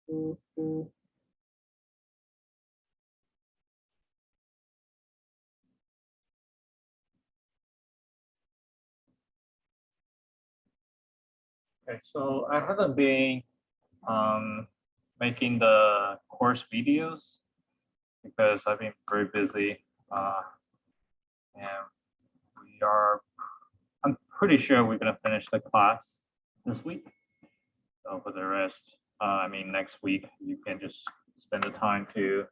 Okay, so I haven't been making the course videos because I've been very busy, and I'm pretty sure we're gonna finish the class this week. So for the rest, I mean, next week, you can just spend the time to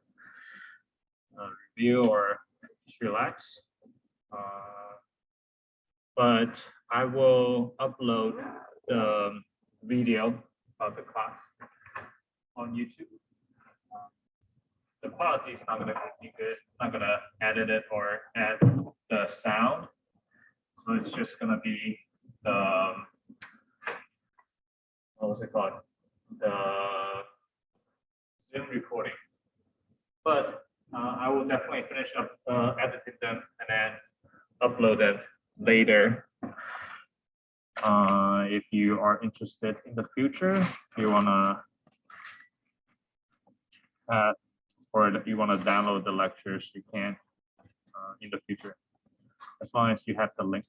review or just relax. But I will upload the video of the class on YouTube. The quality is not going to be good. I'm not going to edit it or add the sound. So it's just going to be the, what was it called? The Zoom recording. But I will definitely finish up editing them and then upload them later. If you are interested in the future, if you want to or if you want to download the lectures, you can in the future, as long as you have the link.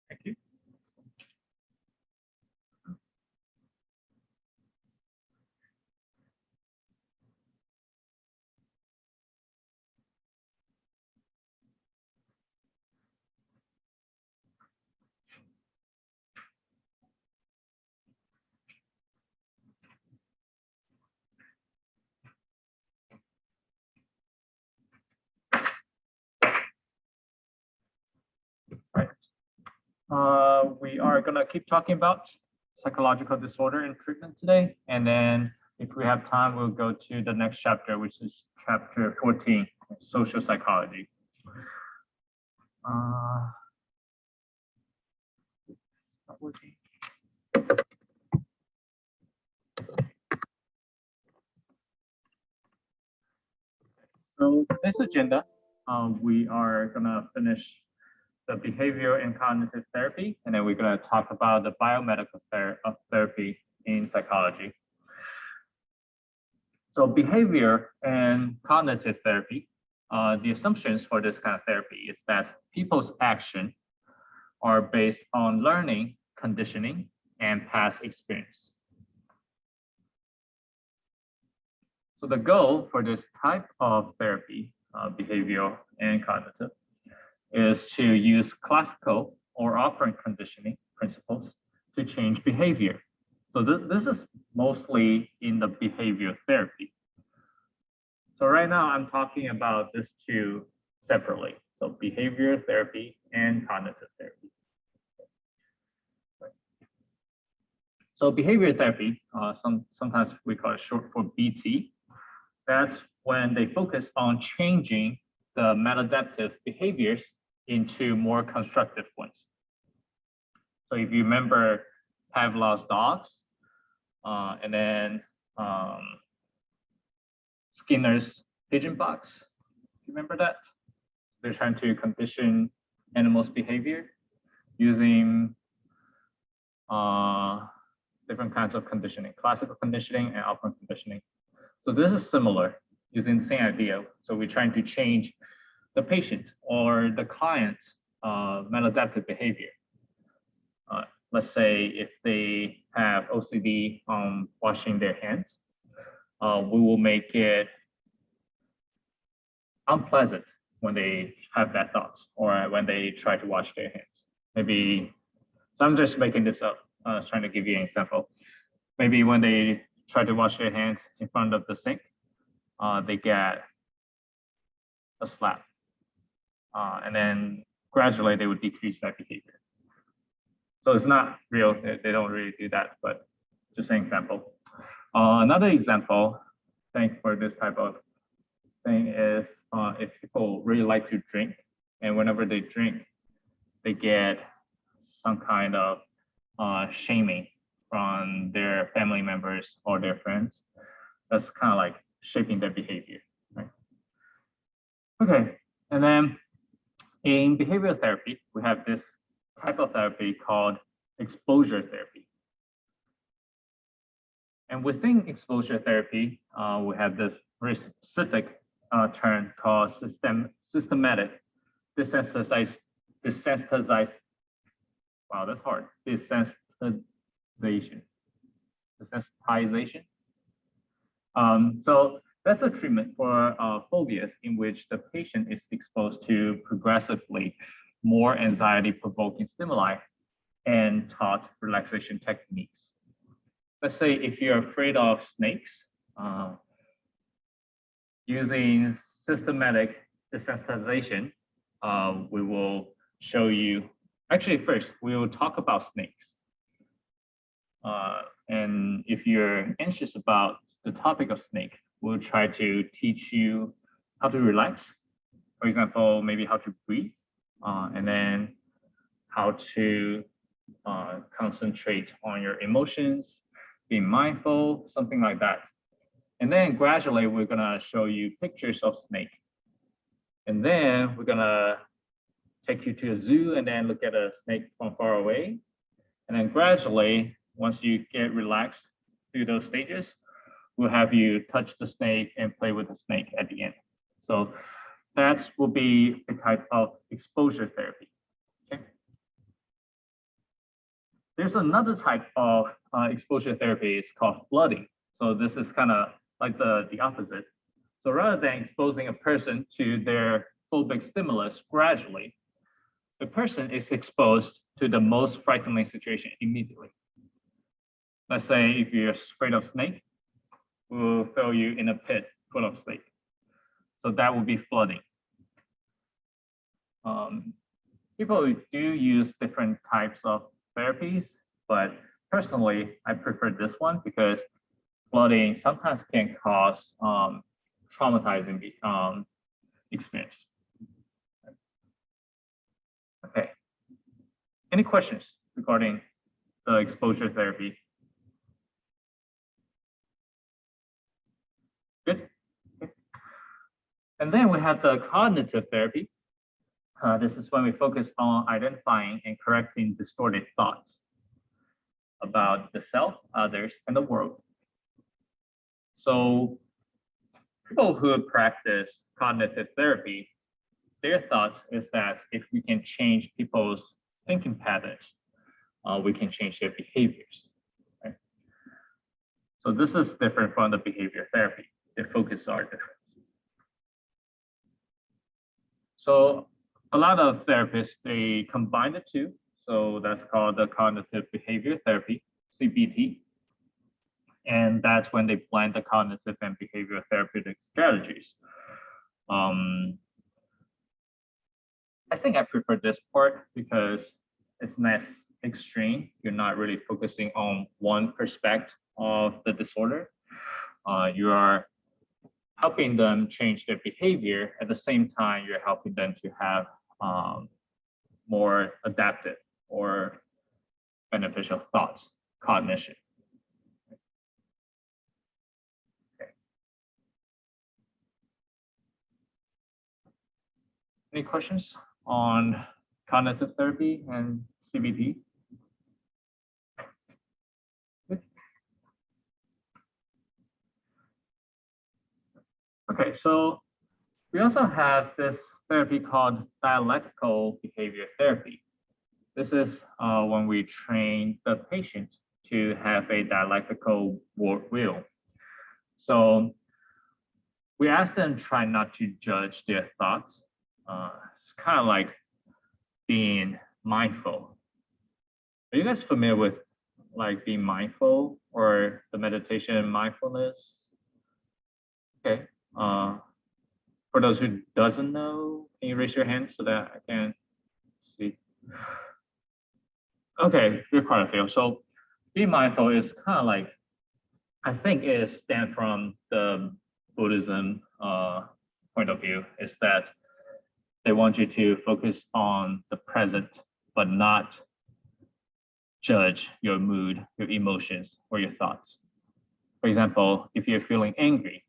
Thank you. Right. We are going to keep talking about psychological disorder and treatment today. And then if we have time, we'll go to the next chapter, which is chapter 14, social psychology. So this agenda, we are going to finish the behavior and cognitive therapy, and then we're going to talk about the biomedical therapy in psychology. So behavior and cognitive therapy, the assumptions for this kind of therapy is that people's action are based on learning, conditioning, and past experience. So the goal for this type of therapy, behavioral and cognitive, is to use classical or operant conditioning principles to change behavior. So this is mostly in the behavior therapy. So right now I'm talking about these two separately. So behavior therapy and cognitive therapy. So behavior therapy, sometimes we call it short for BT. That's when they focus on changing the maladaptive behaviors into more constructive ones. So if you remember Pavlov's dogs, and then Skinner's pigeon box. Remember that? They're trying to condition animals' behavior using different kinds of conditioning, classical conditioning and operant conditioning. So this is similar, using the same idea. So we're trying to change the patient or the client's maladaptive behavior. Let's say if they have OCD on washing their hands, we will make it unpleasant when they have that thought or when they try to wash their hands. Maybe, so I'm just making this up, trying to give you an example. Maybe when they try to wash their hands in front of the sink, they get a slap. And then gradually they would decrease that behavior. So it's not real, they don't really do that, but just an example. Another example, I think, for this type of thing is if people really like to drink, and whenever they drink, they get some kind of shaming from their family members or their friends. That's kind of like shaping their behavior, right? Okay, and then in behavioral therapy, we have this type of therapy called exposure therapy. And within exposure therapy, we have this very specific term called systematic desensitization. Wow, that's hard. Desensitization. So that's a treatment for phobias in which the patient is exposed to progressively more anxiety-provoking stimuli and taught relaxation techniques. Let's say if you're afraid of snakes, using systematic desensitization, we will show you, actually first, we will talk about snakes. And if you're anxious about the topic of snake, we'll try to teach you how to relax. For example, maybe how to breathe, and then how to concentrate on your emotions, be mindful, something like that. And then gradually, we're gonna show you pictures of snake. And then we're gonna take you to a zoo and then look at a snake from far away. And then gradually, once you get relaxed through those stages, we'll have you touch the snake and play with the snake at the end. So that will be a type of exposure therapy. Okay. There's another type of exposure therapy. It's called flooding. So this is kind of like the opposite. So rather than exposing a person to their phobic stimulus gradually, the person is exposed to the most frightening situation immediately. Let's say if you're afraid of snake, we'll throw you in a pit full of snake. So that would be flooding. People do use different types of therapies, but personally, I prefer this one because flooding sometimes can cause traumatizing experience. Okay. Any questions regarding the exposure therapy? Good. Okay. And then we have the cognitive therapy. This is when we focus on identifying and correcting distorted thoughts about the self, others, and the world. So people who practice cognitive therapy, their thoughts is that if we can change people's thinking patterns, we can change their behaviors. Right? So this is different from the behavior therapy. The focus are different. So a lot of therapists, they combine the two. So that's called the cognitive behavior therapy, CBT. And that's when they blend the cognitive and behavioral therapeutic strategies. I think I prefer this part because it's less extreme. You're not really focusing on one aspect of the disorder. You are helping them change their behavior. At the same time, you're helping them to have more adaptive or beneficial thoughts, cognition. Any questions on cognitive therapy and CBT? Okay, so we also have this therapy called dialectical behavior therapy. This is when we train the patient to have a dialectical worldview. So we ask them try not to judge their thoughts. It's kind of like being mindful. Are you guys familiar with like being mindful or the meditation and mindfulness? Okay. For those who doesn't know, can you raise your hand so that I can see? Okay, you're quite a few. So being mindful is kind of like, I think it stands from the Buddhism point of view, is that they want you to focus on the present, but not judge your mood, your emotions, or your thoughts. For example, if you're feeling angry,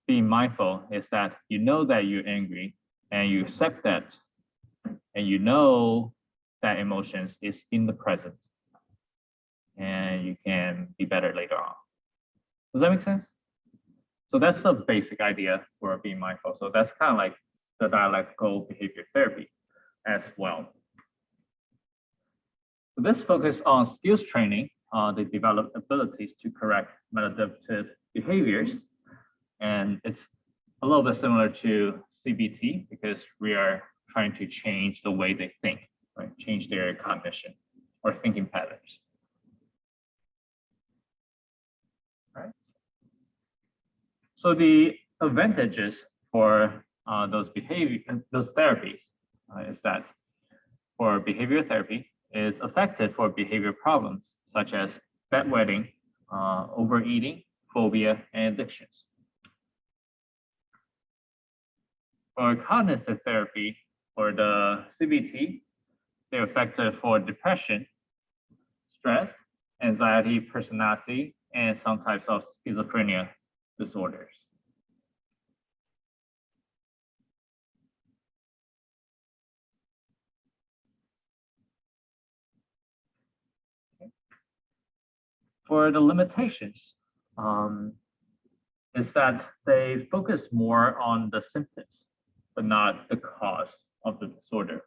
being mindful is that you know that you're angry and you accept that, and you know that emotions is in the present, and you can be better later on. Does that make sense? So that's the basic idea for being mindful. So that's kind of like the dialectical behavior therapy as well. So this focus on skills training. They develop abilities to correct maladaptive behaviors. And it's a little bit similar to CBT because we are trying to change the way they think, right? Change their cognition or thinking patterns. Right. So the advantages for those therapies is that for behavior therapy is effective for behavior problems such as bedwetting, overeating, phobia, and addictions. For cognitive therapy, or the CBT, they're effective for depression, stress, anxiety, personality, and some types of schizophrenia disorders. Okay. For the limitations, is that they focus more on the symptoms, but not the cause of the disorder.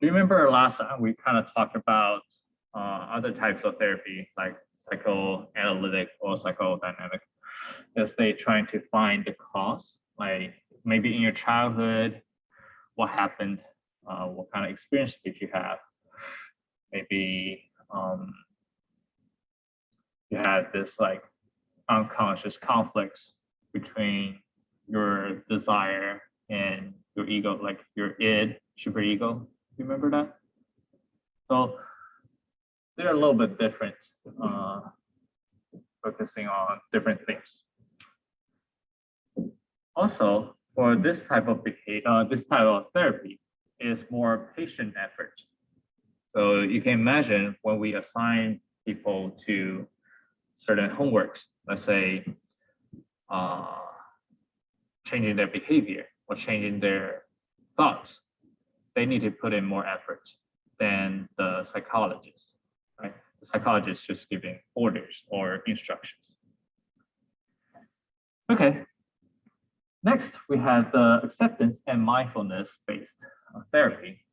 Do you remember last time we kind of talked about other types of therapy like psychoanalytic or psychodynamic? Is they trying to find the cause, like maybe in your childhood, what happened, what kind of experience did you have? Maybe you had this like unconscious conflicts between your desire and your ego, like your id, super ego. You remember that? So they're a little bit different, focusing on different things. Also, for this type of behavior, this type of therapy is more patient effort. So you can imagine when we assign people to certain homeworks, let's say changing their behavior or changing their thoughts, they need to put in more effort than the psychologist, right? The psychologist just giving orders or instructions. Okay. Next, we have the acceptance and mindfulness-based therapy.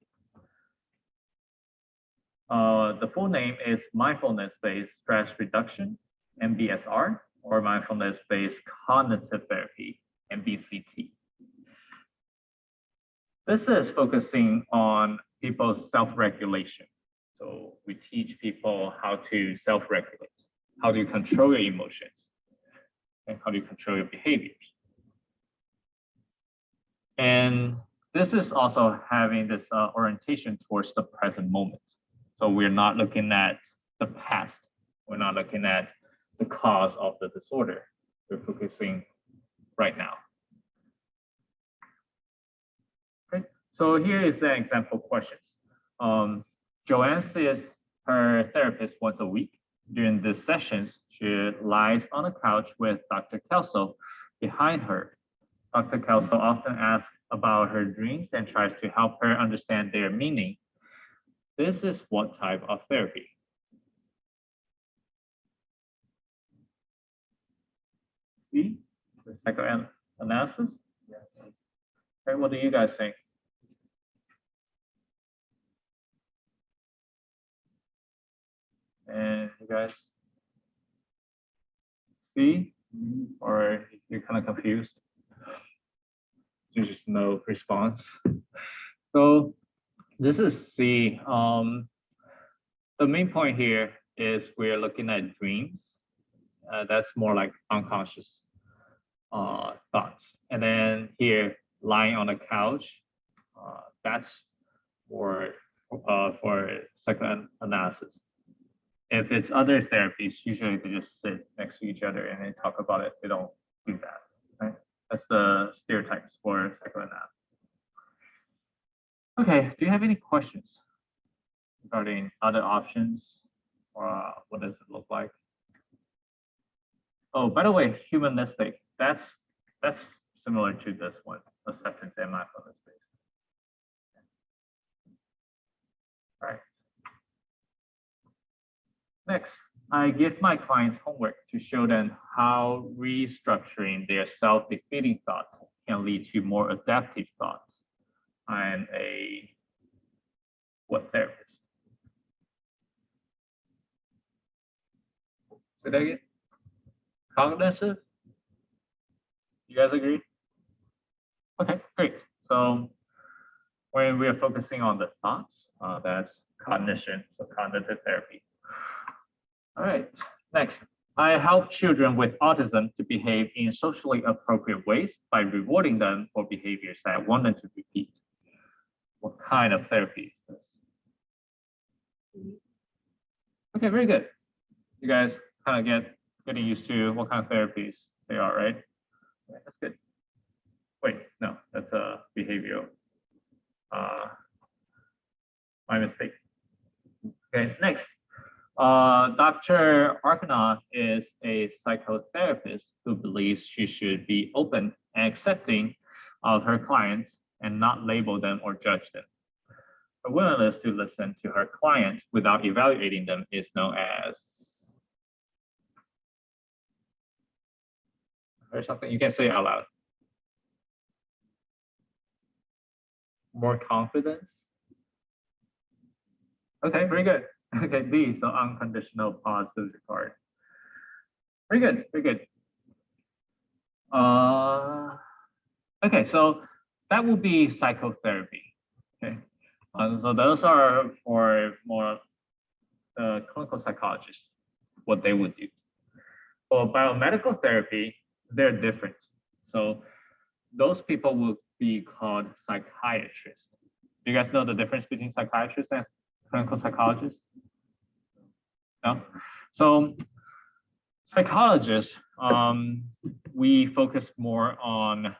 The full name is mindfulness-based stress reduction, MBSR, or mindfulness-based cognitive therapy, MBCT. This is focusing on people's self-regulation. So we teach people how to self-regulate, how do you control your emotions, and how do you control your behaviors. And this is also having this orientation towards the present moment. So we're not looking at the past. We're not looking at the cause of the disorder. We're focusing right now. Okay, so here is the example questions. Joanne sees her therapist once a week. During these sessions, she lies on a couch with Dr. Kelso behind her. Dr. Kelso often asks about her dreams and tries to help her understand their meaning. This is what type of therapy? C, the psychoanalysis? Yes. Okay, what do you guys think? And you guys see, or you're kind of confused? There's just no response. So this is C. The main point here is we're looking at dreams. That's more like unconscious thoughts. And then here, lying on a couch, that's for psychoanalysis. If it's other therapies, usually they just sit next to each other and they talk about it. They don't do that. Right? That's the stereotypes for psychoanalysis. Okay, do you have any questions regarding other options? Or what does it look like? Oh, by the way, humanistic, that's similar to this one, acceptance and mindfulness based. All right. Next, I give my clients homework to show them how restructuring their self-defeating thoughts can lead to more adaptive thoughts. I'm a what therapist? Say that again? Cognitive? You guys agree? Okay, great. So when we are focusing on the thoughts, that's cognition, so cognitive therapy. All right, next. I help children with autism to behave in socially appropriate ways by rewarding them for behaviors that I want them to repeat. What kind of therapy is this? Okay, very good. You guys kind of getting used to what kind of therapies they are, right? Yeah, that's good. Wait, no, that's a behavioral. My mistake. Okay, next. Dr. Arkana is a psychotherapist who believes she should be open and accepting of her clients and not label them or judge them. Her willingness to listen to her clients without evaluating them is known as, or something you can say out loud. More confidence. Okay, very good. Okay, D, so unconditional positive regard. Very good, very good. Okay, so that would be psychotherapy. Okay, so those are for more clinical psychologists, what they would do. For biomedical therapy, they're different. So those people would be called psychiatrists. Do you guys know the difference between psychiatrists and clinical psychologists? No? So psychologists, we focus more on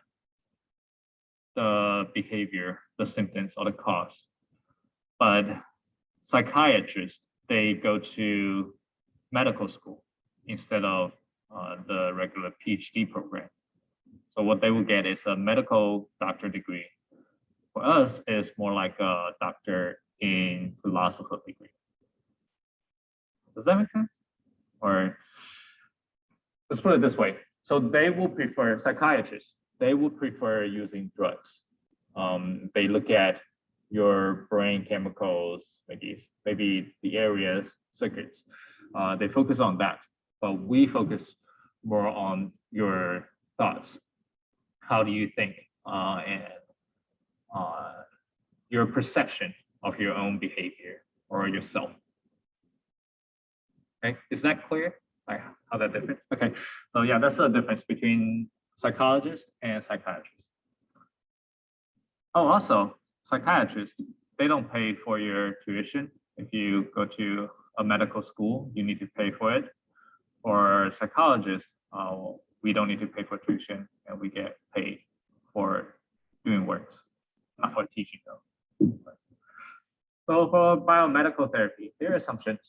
the behavior, the symptoms, or the cause. But psychiatrists, they go to medical school instead of the regular PhD program. So what they will get is a medical doctor degree. For us, it's more like a doctor in philosophy degree. Does that make sense? Or let's put it this way. So they will prefer, psychiatrists, they will prefer using drugs. They look at your brain chemicals, maybe the areas, circuits. They focus on that, but we focus more on your thoughts. How do you think and your perception of your own behavior or yourself? Okay, is that clear? Like how that different? Okay, so yeah, that's the difference between psychologists and psychiatrists. Oh, also, psychiatrists, they don't pay for your tuition. If you go to a medical school, you need to pay for it. For psychologists, we don't need to pay for tuition and we get paid for doing works, not for teaching though. So for biomedical therapy, their assumptions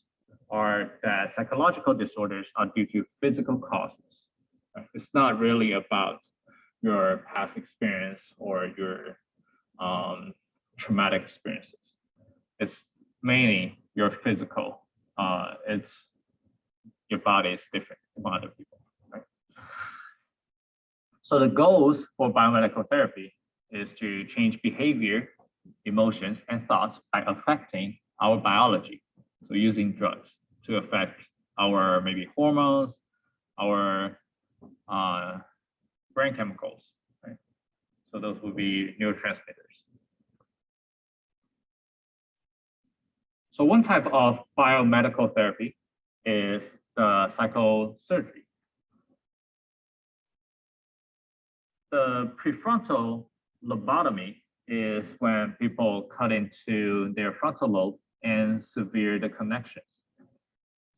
are that psychological disorders are due to physical causes. It's not really about your past experience or your traumatic experiences. It's mainly your physical. It's your body is different from other people, right? So the goals for biomedical therapy is to change behavior, emotions, and thoughts by affecting our biology. So using drugs to affect our maybe hormones, our brain chemicals, right? So those would be neurotransmitters. So one type of biomedical therapy is the psychosurgery. The prefrontal lobotomy is when people cut into their frontal lobe and sever the connections.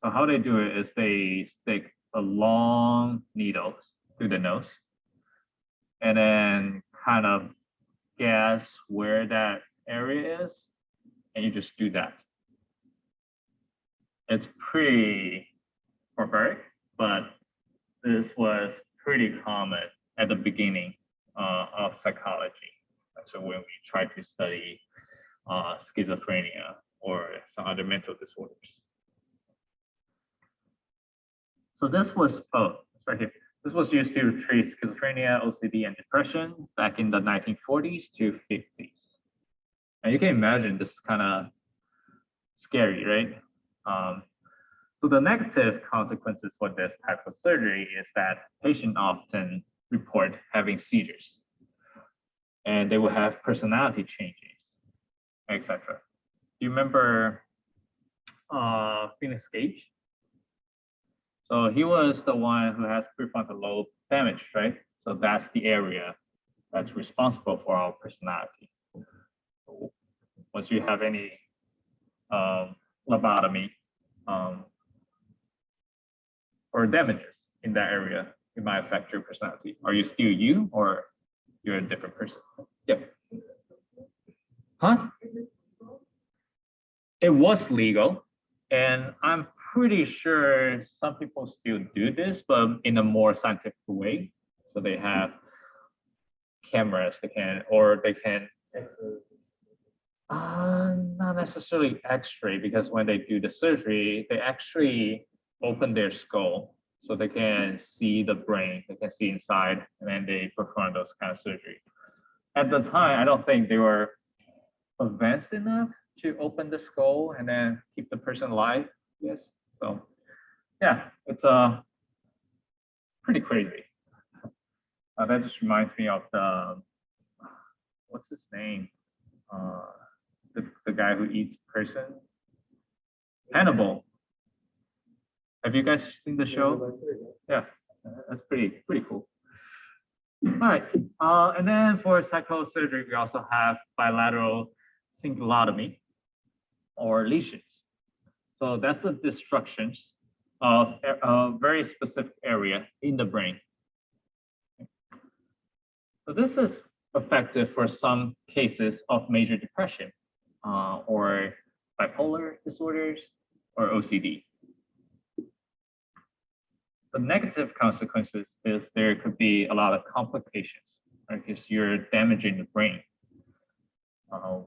So how they do it is they stick a long needle through the nose and then kind of guess where that area is, and you just do that. It's pretty barbaric, but this was pretty common at the beginning of psychology. So when we tried to study schizophrenia or some other mental disorders. So this was, right here. This was used to treat schizophrenia, OCD, and depression back in the 1940s to 50s. And you can imagine this is kind of scary, right? So the negative consequences for this type of surgery is that patients often report having seizures, and they will have personality changes, etc. Do you remember Phoenix Gage? So he was the one who has prefrontal lobe damage, right? So that's the area that's responsible for our personality. So once you have any lobotomy or damages in that area, it might affect your personality. Are you still you, or you're a different person? Yeah. Huh? It was legal, and I'm pretty sure some people still do this, but in a more scientific way. So they have cameras they can not necessarily x-ray, because when they do the surgery, they actually open their skull so they can see the brain, they can see inside, and then they perform those kind of surgery. At the time, I don't think they were advanced enough to open the skull and then keep the person alive. Yes. So yeah, it's pretty crazy. That just reminds me of the, what's his name? The guy who eats person. Hannibal. Have you guys seen the show? Yeah, that's pretty cool. All right, and then for psychosurgery, we also have bilateral cingulotomy or lesions. So that's the destructions of a very specific area in the brain. So this is effective for some cases of major depression or bipolar disorders or OCD. The negative consequences is there could be a lot of complications, right? Because you're damaging the brain.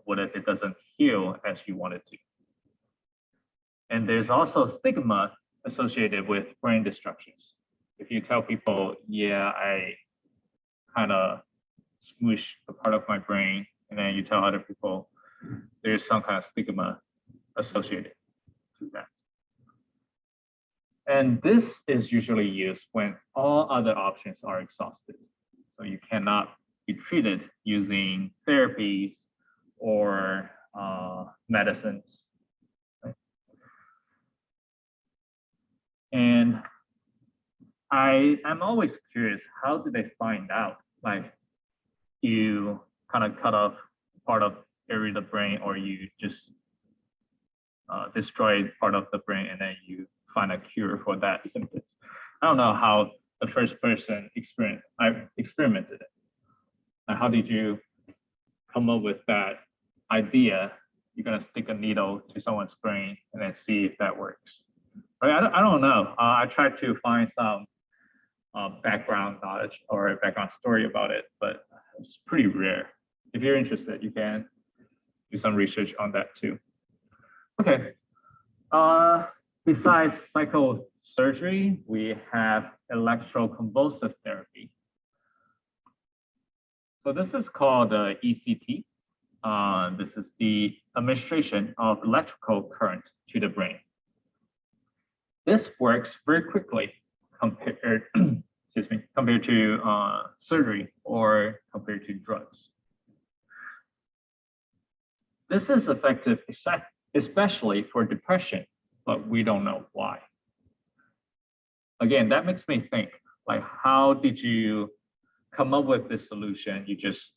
What if it doesn't heal as you want it to? And there's also stigma associated with brain destructions. If you tell people, yeah, I kind of smush a part of my brain, and then you tell other people, there's some kind of stigma associated to that. And this is usually used when all other options are exhausted. So you cannot be treated using therapies or medicines. Right? And I'm always curious, how did they find out? Like, you kind of cut off part of area of the brain, or you just destroy part of the brain and then you find a cure for that symptoms. I don't know how the first person experimented it. And how did you come up with that idea? You're gonna stick a needle to someone's brain and then see if that works. I don't know. I tried to find some background knowledge or a background story about it, but it's pretty rare. If you're interested, you can do some research on that too. Okay. Besides psychosurgery, we have electroconvulsive therapy. So this is called ECT. This is the administration of electrical current to the brain. This works very quickly compared, compared to surgery or compared to drugs. This is effective, especially for depression, but we don't know why. Again, that makes me think, like, how did you come up with this solution? You just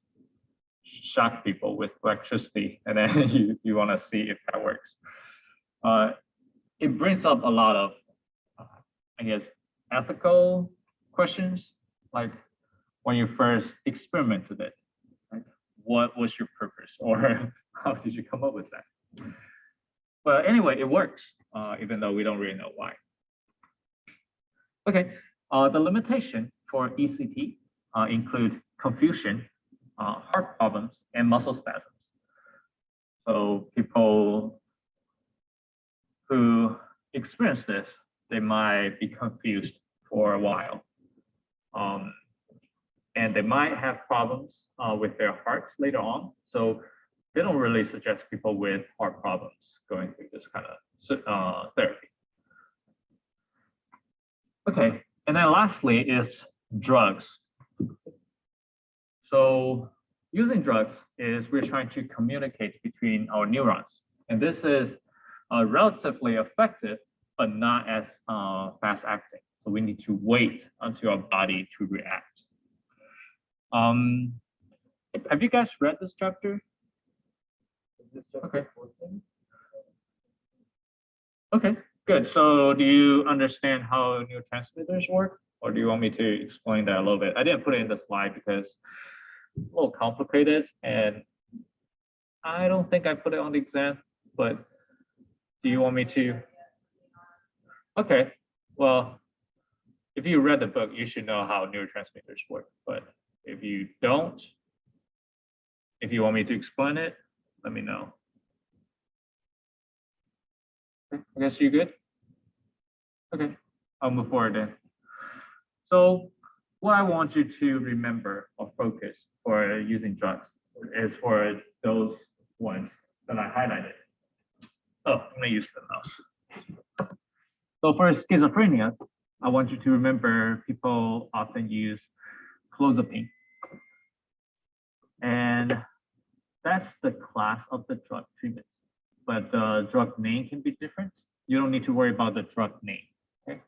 shock people with electricity, and then you want to see if that works. It brings up a lot of, I guess, ethical questions, like when you first experimented it, like, what was your purpose, or how did you come up with that? But anyway, it works, even though we don't really know why. Okay, the limitation for ECT include confusion, heart problems, and muscle spasms. So people who experience this, they might be confused for a while. And they might have problems with their hearts later on. So they don't really suggest people with heart problems going through this kind of therapy. Okay, and then lastly is drugs. So using drugs is we're trying to communicate between our neurons. And this is relatively effective, but not as fast acting. So we need to wait until our body to react. Have you guys read this chapter? Okay. Okay, good. So do you understand how neurotransmitters work? Or do you want me to explain that a little bit? I didn't put it in the slide because it's a little complicated, and I don't think I put it on the exam, but do you want me to? Okay, well, if you read the book, you should know how neurotransmitters work. But if you don't, if you want me to explain it, let me know. Okay, I guess you're good? Okay, I'll move forward then. So what I want you to remember or focus for using drugs is for those ones that I highlighted. Oh, I'm gonna use the mouse. So for schizophrenia, I want you to remember people often use clozapine. And that's the class of the drug treatment. But the drug name can be different. You don't need to worry about the drug name, okay?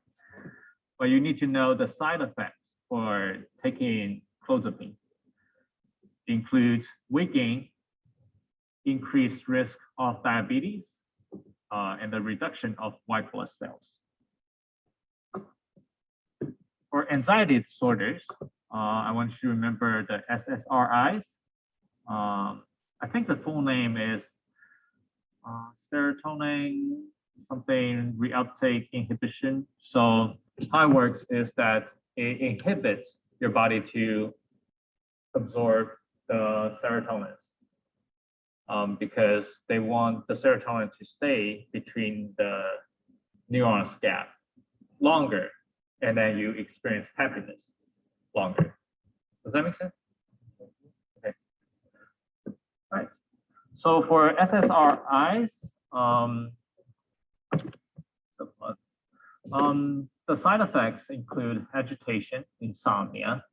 But you need to know the side effects for taking clozapine. It includes weight gain, increased risk of diabetes, and the reduction of white blood cells. For anxiety disorders, I want you to remember the SSRIs. I think the full name is serotonin something reuptake inhibition. So how it works is that it inhibits your body to absorb the serotonin because they want the serotonin to stay between the neurons gap longer, and then you experience happiness longer. Does that make sense? Okay. All right. So for SSRIs, the side effects include agitation, insomnia,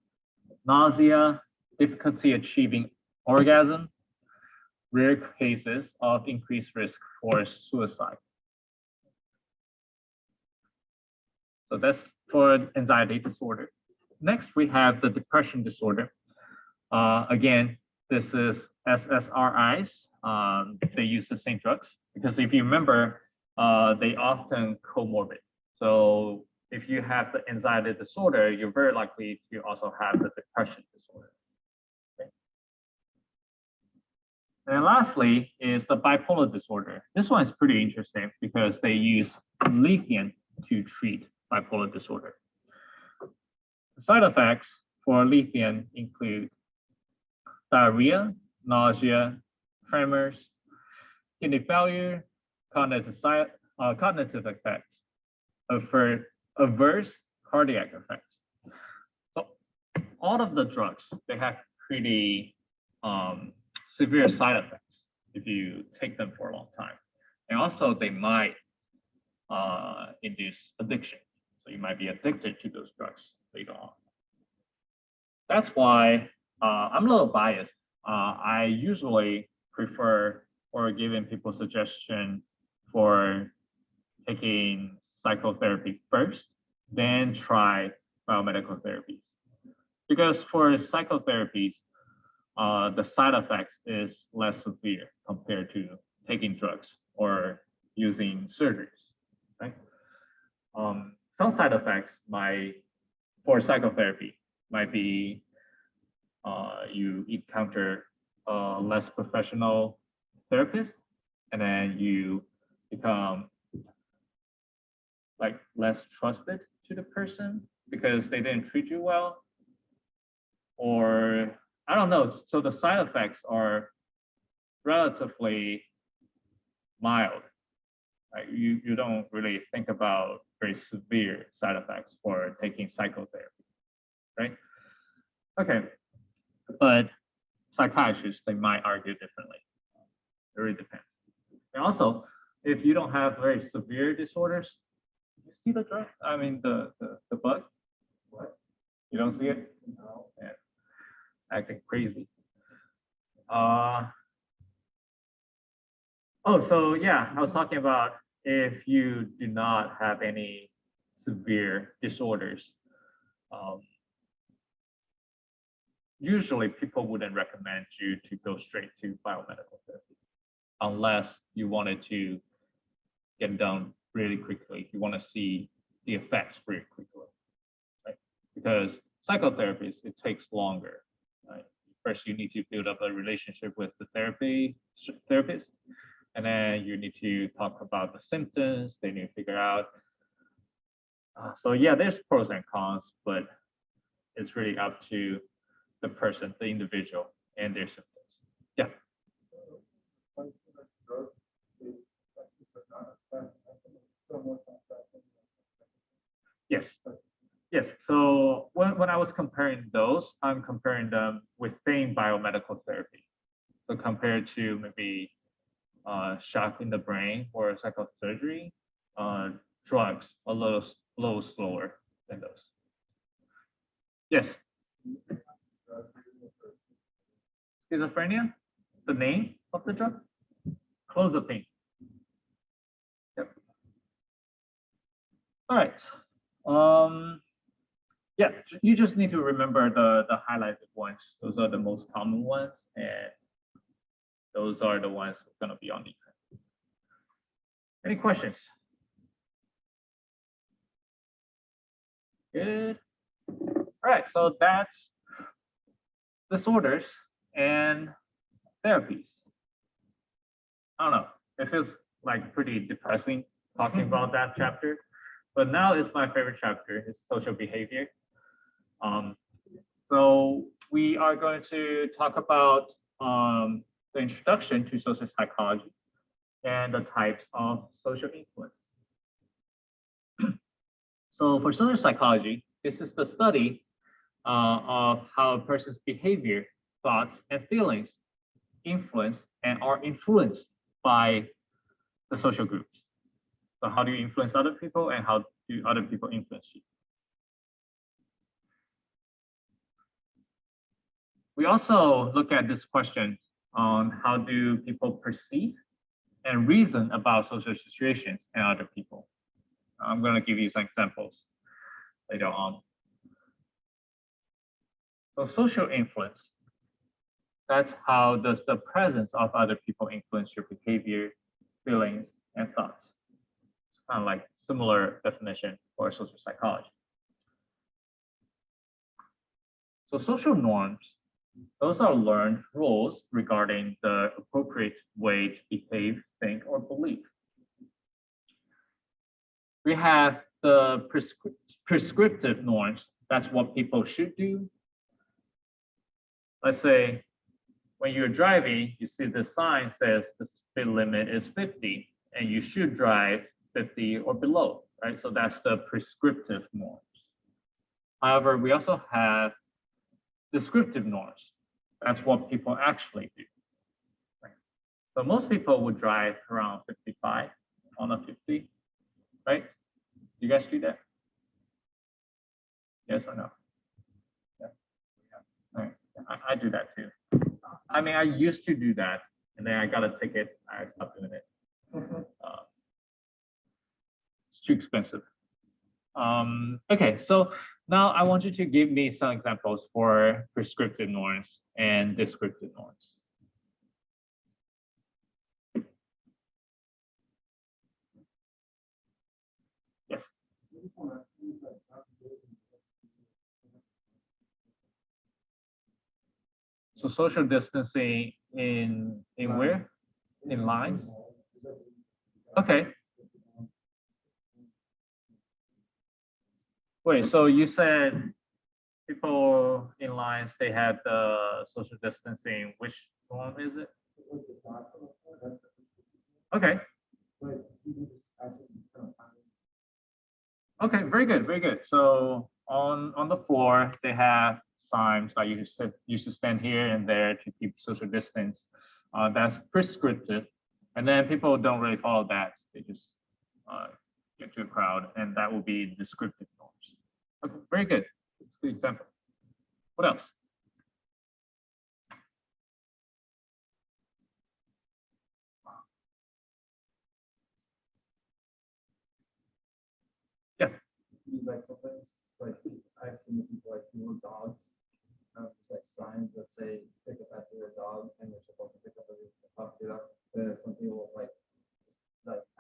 nausea, difficulty achieving orgasm, rare cases of increased risk for suicide. So that's for anxiety disorder. Next, we have the depression disorder. Again, this is SSRIs. They use the same drugs because if you remember, they often comorbid. So if you have the anxiety disorder, you're very likely to also have the depression disorder. Okay. And lastly is the bipolar disorder. This one is pretty interesting because they use lithium to treat bipolar disorder. The side effects for lithium include diarrhea, nausea, tremors, kidney failure, cognitive effects, adverse cardiac effects. So all of the drugs, they have pretty severe side effects if you take them for a long time. And also they might induce addiction. So you might be addicted to those drugs later on. That's why I'm a little biased. I usually prefer or giving people suggestion for taking psychotherapy first, then try biomedical therapies. Because for psychotherapies, the side effects is less severe compared to taking drugs or using surgeries, right? Some side effects for psychotherapy might be you encounter a less professional therapist, and then you become like less trusted to the person because they didn't treat you well, or I don't know. So the side effects are relatively mild. Like you don't really think about very severe side effects for taking psychotherapy, right? Okay, but psychiatrists, they might argue differently. It really depends. And also, if you don't have very severe disorders, you see the drug? I mean, the bug? What? You don't see it? No. Yeah. Acting crazy. So yeah, I was talking about if you do not have any severe disorders, usually people wouldn't recommend you to go straight to biomedical therapy unless you wanted to get done really quickly. You want to see the effects very quickly, right? Because psychotherapies, it takes longer, right? First, you need to build up a relationship with the therapist, and then you need to talk about the symptoms. They need to figure out. So yeah, there's pros and cons, but it's really up to the person, the individual, and their symptoms. Yeah. Yes. Yes. So when I was comparing those, I'm comparing them within biomedical therapy. So compared to maybe shock in the brain or psychosurgery, drugs a little slower than those. Yes. Schizophrenia, the name of the drug? Clozapine. Yep. All right. Yeah, you just need to remember the highlighted ones. Those are the most common ones, and those are the ones going to be on the exam. Any questions? Good. All right, so that's disorders and therapies. I don't know. It feels like pretty depressing talking about that chapter, but now it's my favorite chapter. It's social behavior. So we are going to talk about the introduction to social psychology and the types of social influence. So for social psychology, this is the study of how a person's behavior, thoughts, and feelings influence and are influenced by the social groups. So how do you influence other people, and how do other people influence you? We also look at this question on how do people perceive and reason about social situations and other people. I'm going to give you some examples later on. So social influence, that's how does the presence of other people influence your behavior, feelings, and thoughts. It's kind of like similar definition for social psychology. So social norms, those are learned rules regarding the appropriate way to behave, think, or believe. We have the prescriptive norms. that's what people should do. Let's say when you're driving, you see the sign says the speed limit is 50 and you should drive 50 or below, right? So that's the prescriptive norms. However, we also have descriptive norms. That's what people actually do. Right? So most people would drive around 55 on a 50, right? You guys do that? Yes or no? Yes. All right. I do that too. I mean, I used to do that, and then I got a ticket. I stopped doing it. It's too expensive. Okay, so now I want you to give me some examples for prescriptive norms and descriptive norms. Yes. So social distancing in where? In lines? Okay. Wait, so you said people in lines, they had the social distancing. Which norm is it? Okay. Okay, very good, very good. So on the floor, they have signs like you should stand here and there to keep social distance. That's prescriptive, and then people don't really follow that. They just get to a crowd, and that will be descriptive norms. Okay, very good. That's a good example. What else? Yeah. Like sometimes, like I've seen people like little dogs, just like signs that say pick up after your dog, and you're supposed to pick up every it up. But some people like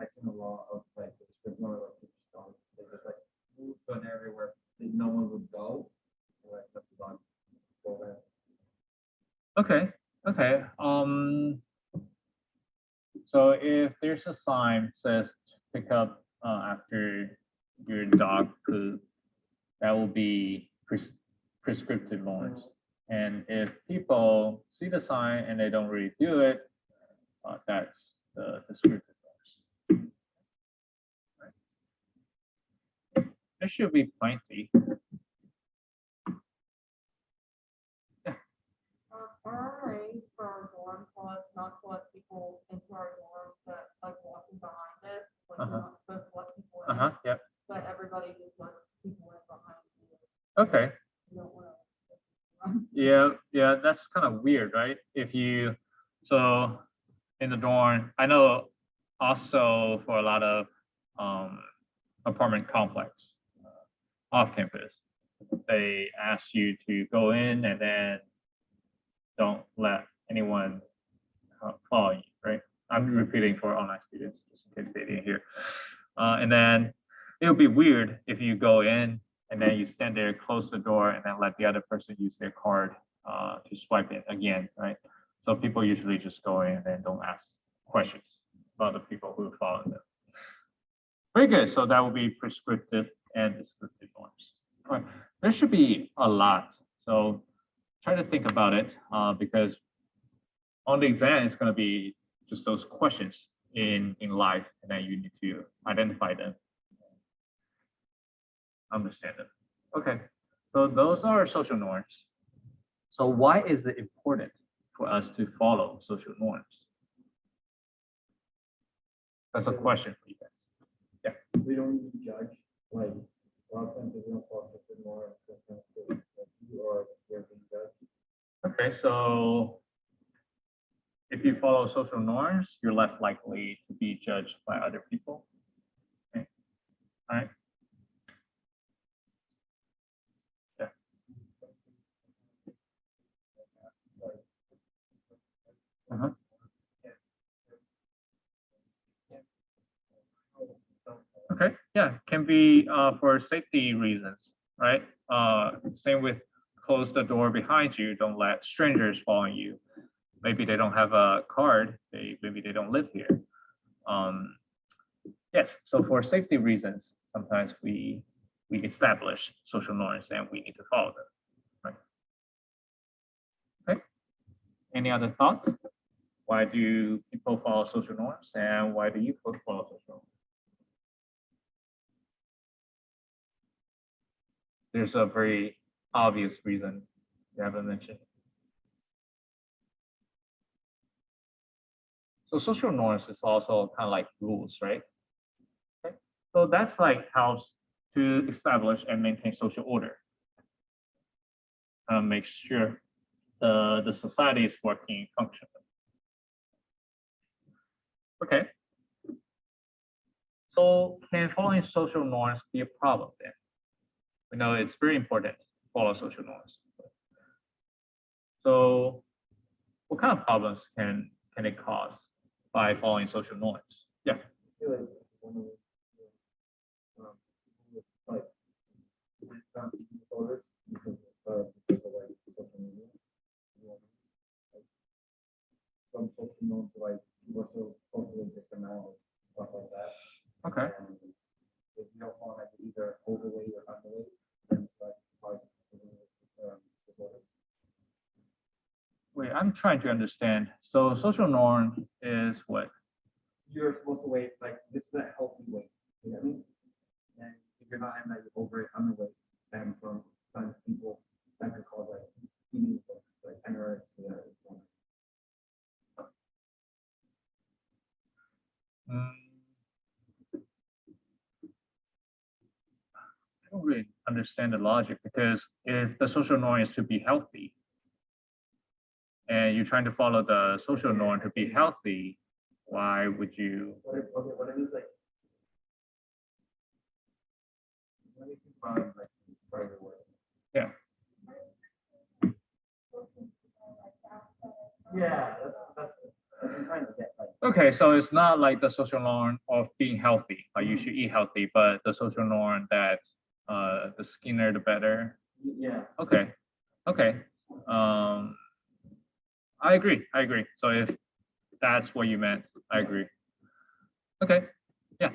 I've seen a lot of like the description of like just dogs. They just like move to an area where no one would go, and like let the dog go there. Okay. Okay. So if there's a sign that says pick up after your dog poop, that will be prescriptive norms. And if people see the sign and they don't really do it, that's the descriptive norms. Right. There should be plenty. RRA for our dorm was not to let people into our dorm, but like walking behind it, like you're not supposed to let people in. Yep. But everybody just lets people in behind you. Okay. You don't want to. Yeah, that's kind of weird, right? If you so in the dorm, I know also for a lot of apartment complex off campus, they ask you to go in and then don't let anyone follow you, right? I'm repeating for online students just in case they didn't hear. And then it would be weird if you go in and then you stand there, close the door, and then let the other person use their card to swipe it again, right? So people usually just go in and then don't ask questions about the people who follow them. Very good. So that will be prescriptive and descriptive norms. All right. There should be a lot. So try to think about it because on the exam, it's going to be just those questions in life, and then you need to identify them, understand them. Okay, so those are social norms. So why is it important for us to follow social norms? That's a question for you guys. We don't need to judge. Like a lot of times we don't follow something more, sometimes you are being judged. Okay, so if you follow social norms, you're less likely to be judged by other people. Okay. All right. Yeah. Uh-huh. Okay, yeah, can be for safety reasons, right? Same with close the door behind you, don't let strangers follow you. Maybe they don't have a card, maybe they don't live here. Yes, so for safety reasons, sometimes we we establish social norms and we need to follow them. Right? Okay. Any other thoughts? Why do people follow social norms and why do you follow social norms? There's a very obvious reason you haven't mentioned. So social norms is also kind of like rules, right? Okay. So that's like helps to establish and maintain social order. Make sure the society is working functionally. Okay. So can following social norms be a problem then? We know it's very important to follow social norms. So what kind of problems can it cause by following social norms? Yeah. I feel like one of the, people with like disorders because of like social media. You know, like, some social norms are like people are so culturally disallowed, stuff like that. Okay. And if you don't want like either overweight or underweight, then it's like cause disorder. Wait, I'm trying to understand. So social norm is what? You're supposed to weigh like this is a healthy weight. You know what I mean? And if you're not in like over it, underweight, then sometimes people that can cause like eating disorders, like anorexia. Mm, I don't really understand the logic because if the social norm is to be healthy and you're trying to follow the social norm to be healthy, why would you? What it means like. Let me think about it like right away. Yeah. Yeah, that's what I'm trying to get like. Okay, so it's not like the social norm of being healthy, like you should eat healthy, but the social norm that the skinnier the better. Yeah. Okay, okay. I agree. So if that's what you meant, I agree. Okay, yeah.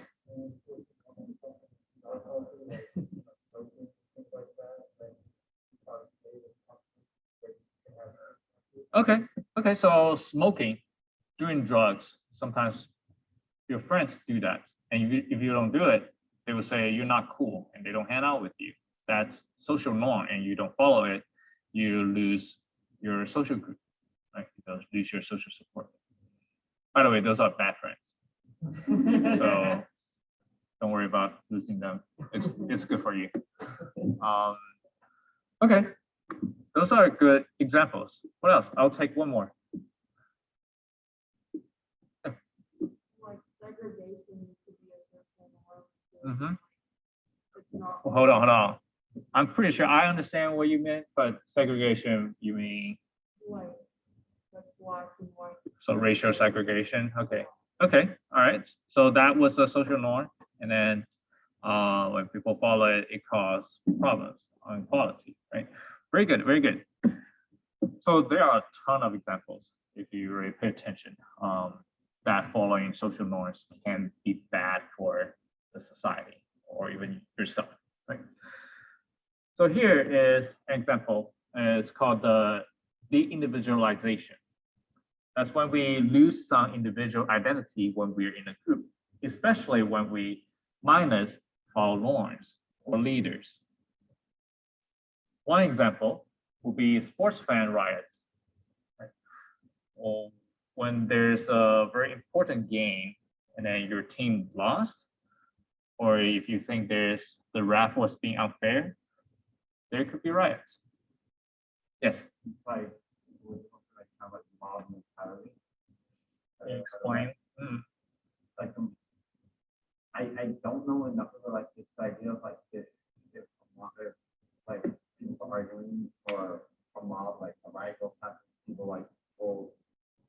Okay. So smoking, doing drugs, sometimes your friends do that, and if you don't do it, they will say you're not cool, and they don't hang out with you. That's social norm, and you don't follow it, you lose your social group, right? You lose your social support. By the way, those are bad friends, so don't worry about losing them. It's good for you. Okay, those are good examples. What else? I'll take one more. Like segregation could be a social norm. Mm-hmm. It's not. Hold on. I'm pretty sure I understand what you meant, but segregation, you mean Like black and white. so racial segregation? Okay. All right. So that was a social norm, and then when people follow it, it causes problems on equality, right? Very good. So there are a ton of examples if you really pay attention that following social norms can be bad for the society or even yourself, right? So here is an example. It's called the de-individualization. That's when we lose some individual identity when we're in a group, especially when we minus follow norms or leaders. One example would be sports fan riots. Right? Or when there's a very important game and then your team lost, or if you think the ref was being unfair, there could be riots. Yes. Like kind of like mob mentality. Can you explain? Like I don't know enough of like this idea of like if like people arguing or a mob like a riot goes happens, people like will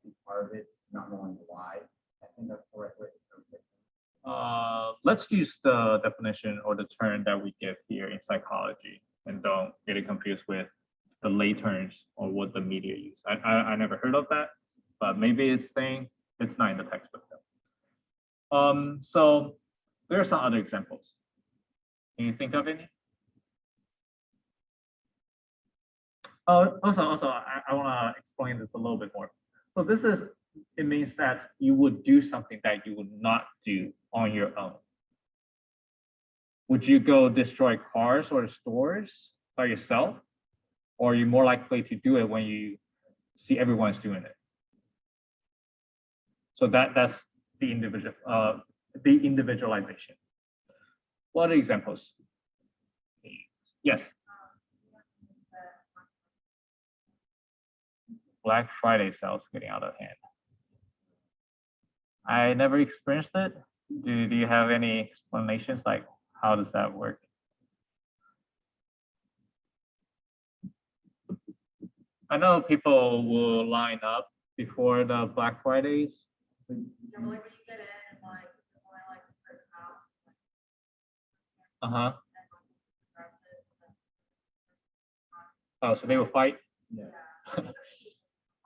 be part of it, not knowing why. I think that's the right way to put it. Let's use the definition or the term that we give here in psychology, and don't get it confused with the lay terms or what the media use. I never heard of that, but maybe it's saying it's not in the textbook though. So there are some other examples. Can you think of any? Oh, also, I want to explain this a little bit more. So this is, it means that you would do something that you would not do on your own. Would you go destroy cars or stores by yourself? Or are you more likely to do it when you see everyone's doing it? So that's the individualization. What are examples? Yes. Black Friday sales getting out of hand. I never experienced it. Do you have any explanations, like how does that work? I know people will line up before the Black Fridays. You know, like when you get in and like, it's only like a certain amount. Uh-huh. Oh, so they will fight? Yeah.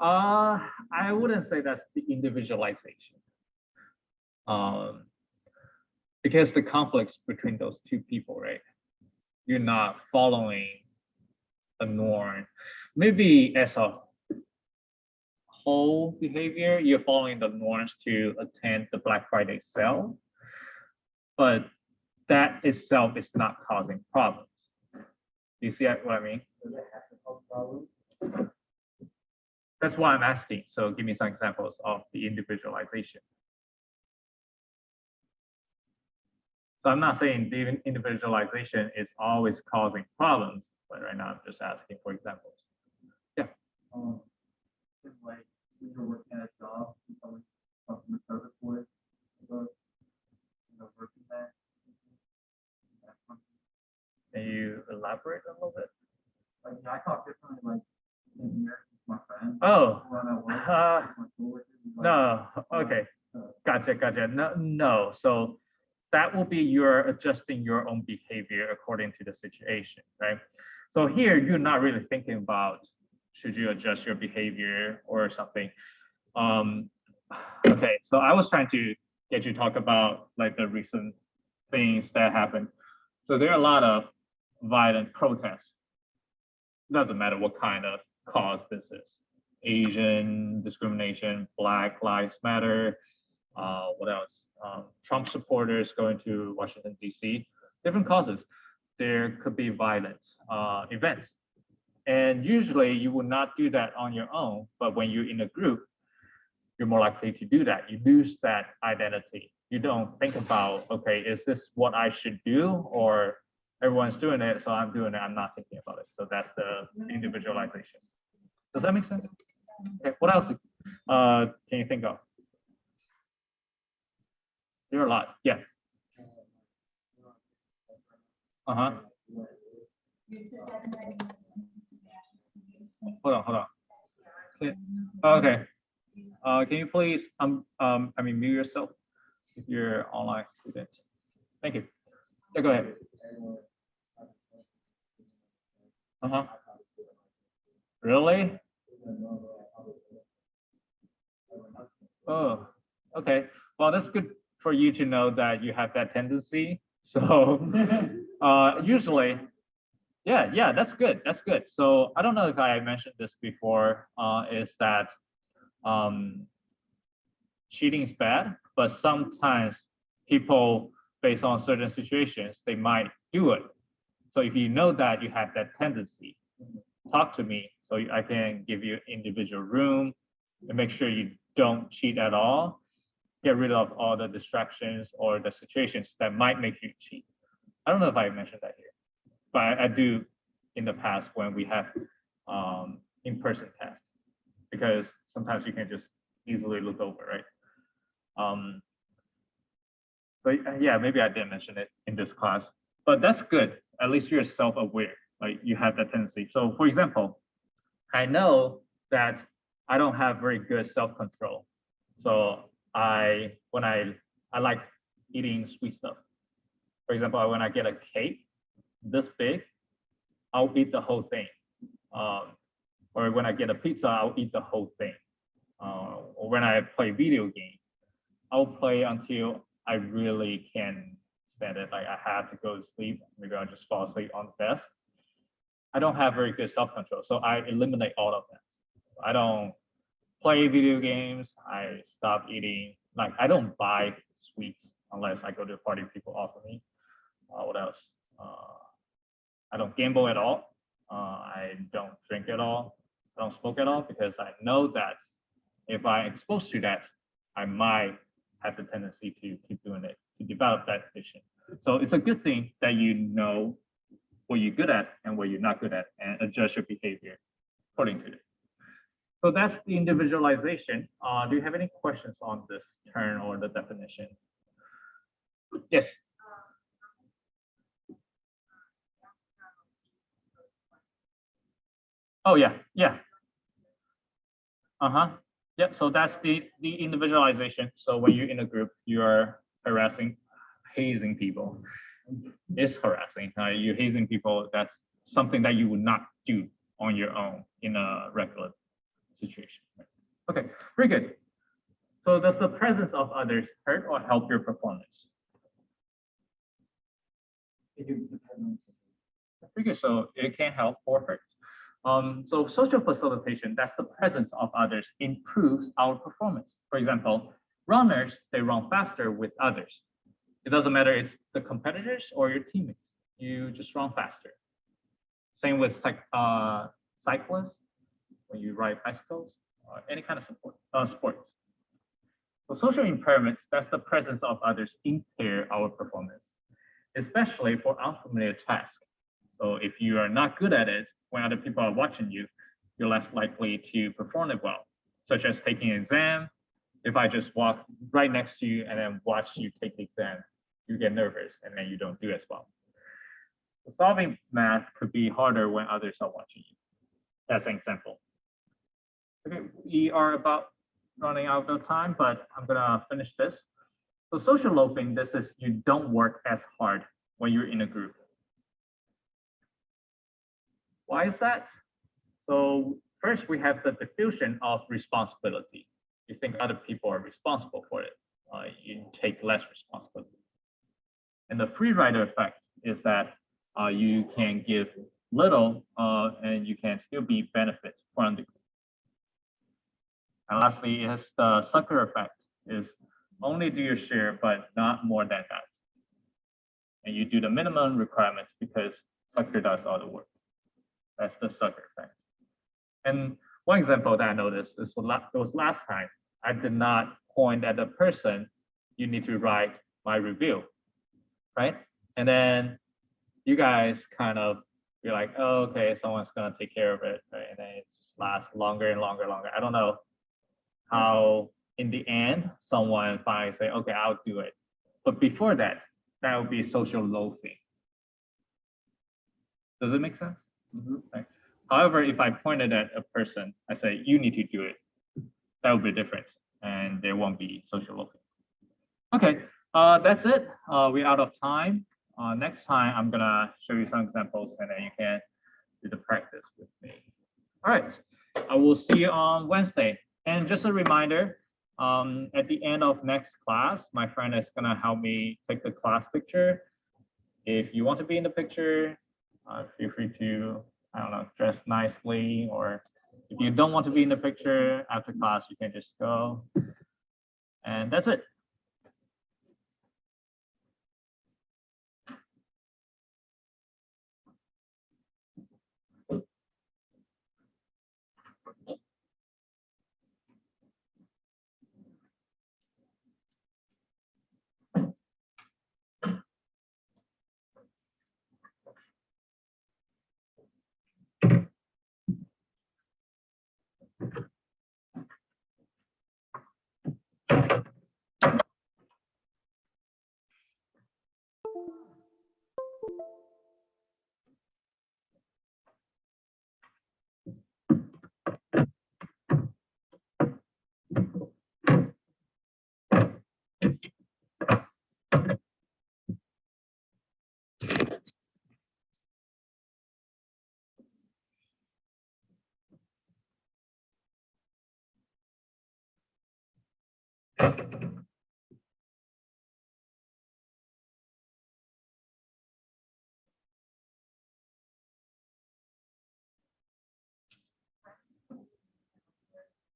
I wouldn't say that's the individualization. Because the conflicts between those two people, right? You're not following a norm. Maybe as a whole behavior, you're following the norms to attend the Black Friday sale, but that itself is not causing problems. Do you see what I mean? Does it have to cause problems? That's why I'm asking. So give me some examples of the individualization. So I'm not saying the individualization is always causing problems, but right now I'm just asking for examples. Like when you're working at a job, you probably customer service work, working there. Can you elaborate a little bit? Like, yeah, I talk differently, like in here with my friends. Oh, When I'm at work, with my coworkers, like, no, okay, gotcha. No. So that will be your adjusting your own behavior according to the situation, right? So here you're not really thinking about should you adjust your behavior or something. Okay, so I was trying to get you to talk about like the recent things that happened. So there are a lot of violent protests. Doesn't matter what kind of cause this is. Asian discrimination, Black Lives Matter, what else? Trump supporters going to Washington, D.C., different causes. There could be violent events. And usually you will not do that on your own, but when you're in a group, you're more likely to do that. You lose that identity. You don't think about, okay, is this what I should do? Or everyone's doing it, so I'm doing it. I'm not thinking about it. So that's the individualization. Does that make sense? Okay, what else can you think of? There are a lot, yeah. Uh-huh. Hold on. Okay. Can you please mute yourself if you're online student? Thank you. Yeah, go ahead. Uh-huh. Really? Oh, okay. Well, that's good for you to know that you have that tendency. So usually, yeah, that's good. That's good. So I don't know if I mentioned this before, is that cheating is bad, but sometimes people, based on certain situations, they might do it. So if you know that you have that tendency, talk to me so I can give you individual room and make sure you don't cheat at all. Get rid of all the distractions or the situations that might make you cheat. I don't know if I mentioned that here, but I do in the past when we have in-person tests, because sometimes you can just easily look over, right? So yeah, maybe I didn't mention it in this class, but that's good. At least you're self-aware, like you have that tendency. So for example, I know that I don't have very good self-control. So when I like eating sweet stuff. For example, when I get a cake this big, I'll eat the whole thing. Or when I get a pizza, I'll eat the whole thing. Or when I play video game, I'll play until I really can stand it. Like I have to go to sleep. Maybe I'll just fall asleep on the desk. I don't have very good self-control. So I eliminate all of that. I don't play video games. I stop eating. Like I don't buy sweets unless I go to a party people offer me. What else? I don't gamble at all. I don't drink at all. I don't smoke at all because I know that if I'm exposed to that, I might have the tendency to keep doing it, to develop that addiction. So it's a good thing that you know what you're good at and what you're not good at and adjust your behavior according to it. So that's the individualization. Do you have any questions on this term or the definition? Yes. Oh yeah, yeah. Uh-huh. Yeah, so that's the individualization. So when you're in a group, you're hazing people. It's harassing. You're hazing people. That's something that you would not do on your own in a regular situation. Okay, very good. So does the presence of others hurt or help your performance? Very good. So it can help or hurt. So social facilitation, that's the presence of others, improves our performance. For example, runners, they run faster with others. It doesn't matter it's the competitors or your teammates. You just run faster. Same with cyclists, when you ride bicycles, or any kind of sports. So social impairments, that's the presence of others impair our performance, especially for unfamiliar tasks. So if you are not good at it, when other people are watching you, you're less likely to perform it well, such as taking an exam. If I just walk right next to you and then watch you take the exam, you get nervous and then you don't do as well. So solving math could be harder when others are watching you. That's an example. Okay, we are about running out of time, but I'm gonna finish this. So social loafing, this is you don't work as hard when you're in a group. Why is that? So first we have the diffusion of responsibility. You think other people are responsible for it. You take less responsibility. And the free rider effect is that you can give little and you can still be benefit from the group. And lastly, is the sucker effect is only do your share, but not more than that. And you do the minimum requirements because sucker does all the work. That's the sucker effect. And one example that I noticed is was last time. I did not point at the person, you need to write my review, right? And then you guys kind of, you're like, oh, okay, someone's gonna take care of it, right? And then it just lasts longer and longer and longer. I don't know how in the end, someone finally say, okay, I'll do it. But before that, that would be social loafing. Does it make sense? Right. However, if I pointed at a person, I say, you need to do it, that would be different and there won't be social loafing. Okay, that's it. We're out of time. Next time, I'm gonna show you some examples and then you can do the practice with me. All right, I will see you on Wednesday. And just a reminder, at the end of next class, my friend is gonna help me take the class picture. If you want to be in the picture, feel free to, I don't know, dress nicely, or if you don't want to be in the picture after class, you can just go. And that's it.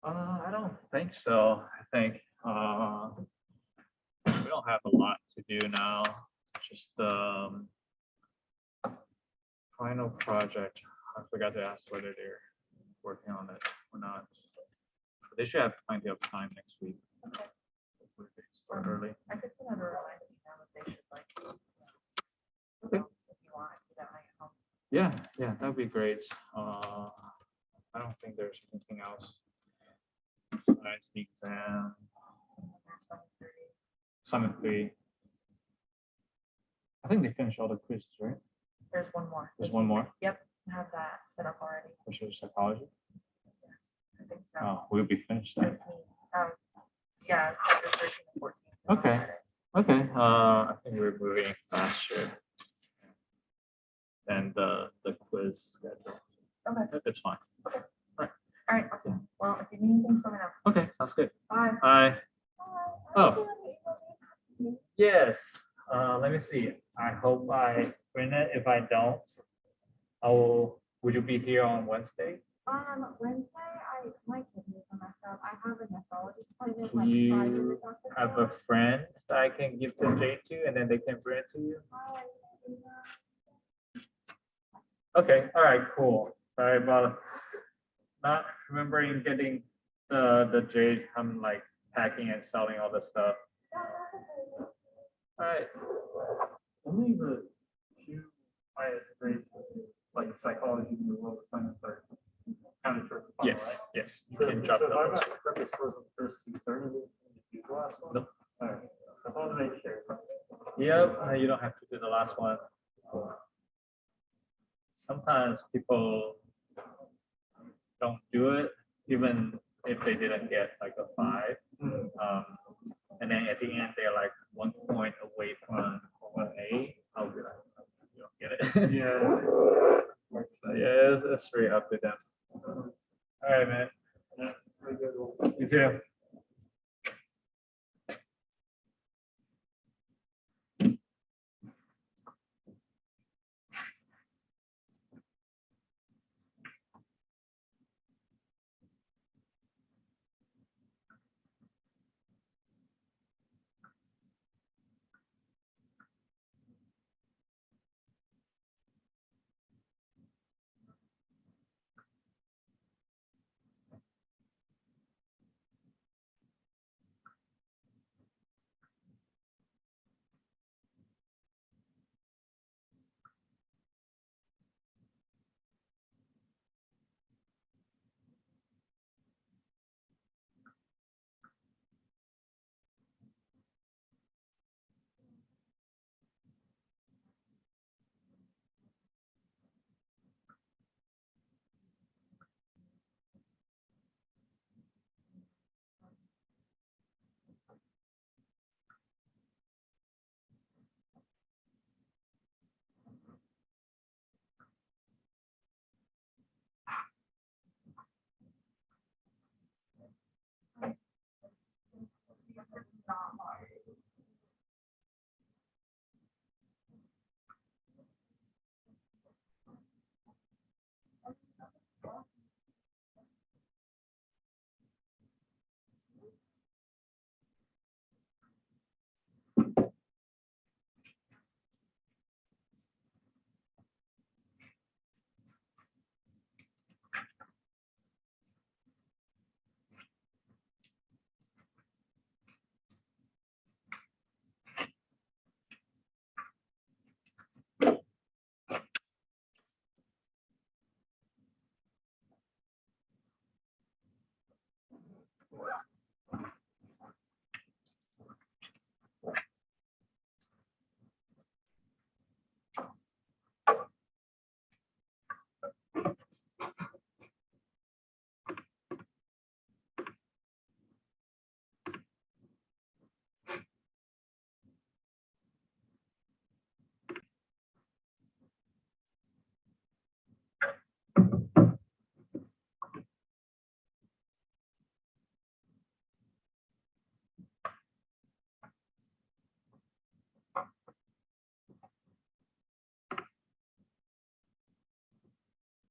I don't think so. I think we don't have a lot to do now. Just final project. I forgot to ask whether they're working on it or not. But they should have plenty of time next week. Okay. Hopefully they start early. I could send out a reminder email that they should like. Okay. If you want, do that at home. Yeah, that'd be great. I don't think there's anything else besides the exam. Summit 3. I think they finished all the quizzes, right? There's one more. There's one more, Yep, I have that set up already. which is psychology. Yes, I think so. Oh, we'll be finished then. 13, yeah, chapter 13 and 14. is all Okay. set. Okay, I think we're moving faster than the quiz schedule. Okay, It's fine. all right, awesome. Well, if you need anything, let me know. Okay, sounds good. Bye. Bye. Bye. Oh. Yes, let me see. I hope I print it. If I don't, would you be here on Wednesday? Wednesday, my kidneys are messed up. I have a nephrologist appointment. Do like 5 you minutes after have that. a friend that I can give to Jade to, and then they can bring it to you? Bye. Okay, all right, cool. Sorry about not remembering getting the Jade. I'm like packing and selling all the stuff. All right. Only the few highest grades, like psychology and the world assignments are counted for the final, Yes, right? yes, you So can drop if I those. got correct scores on the first two, certainly do the last one? Nope. All right, that's all to make sure. Yep, you don't have to do the last one. Sometimes people don't do it, even if they didn't get like a 5. And then at the end, they're like 1 point away from an A. I'll be like, you don't get it. Yeah. So yeah, it's really up to them. All right, man. Yeah, very good. Well, You too. Not